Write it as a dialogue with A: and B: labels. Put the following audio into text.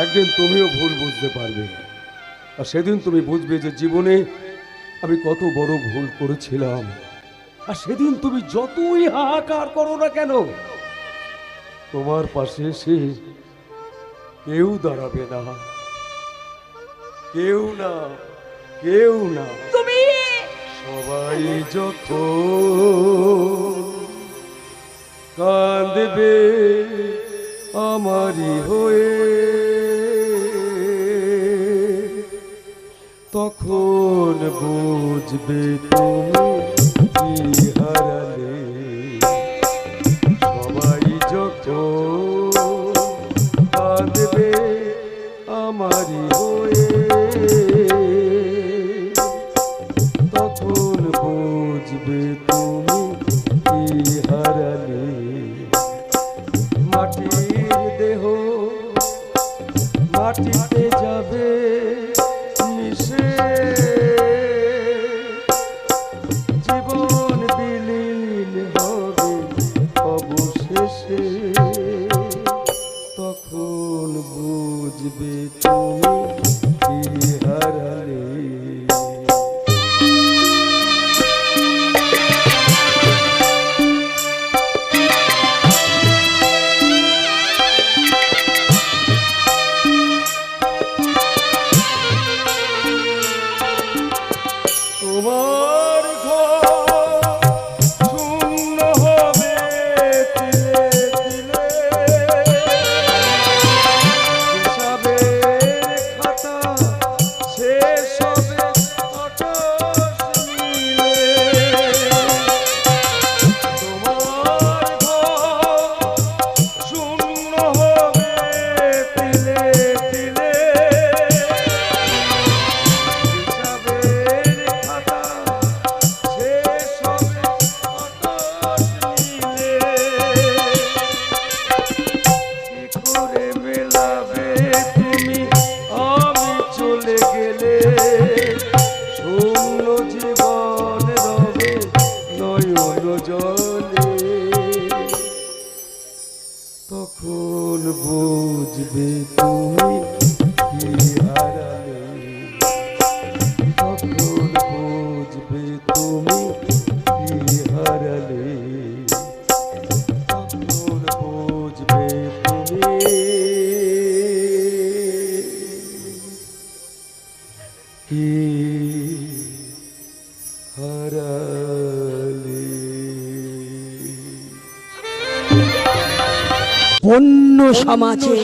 A: একদিন তুমিও ভুল বুঝতে পারবে, আর সেদিন তুমি বুঝবে যে জীবনে আমি কত বড় ভুল করেছিলাম। আর সেদিন তুমি যতই হাহাকার করো না কেন, তোমার পাশে এসে কেউ দাঁড়াবে না, কেউ না, কেউ না।
B: তুমি
A: সবাই যখন কাঁদবে আমারই হয়ে, তখন বুঝবে তুমি কি হারালে। সবাই যখন কাঁদবে আমারই হয়ে, তখন বুঝবে তুমি কি হারালে। মাটির দেহ মাটিতে যাবে মিশে, জীবন বিলীন হবে অবশেষে, তখন বুঝবে তুমি কি হারালে। তোমার ঘর শূন্য হবে তিলে তিলে, হিসাবের খাতা শেষ হবে আকাশ নীলে। তোমার ঘর শূন্য হবে তিলে তিলে, তখন বুঝবে তুমি কি হারালে। তখন বুঝবে তুমি কি হারালে। তখন বুঝবে তুমি কি হারালে।
B: বন্য সমাজে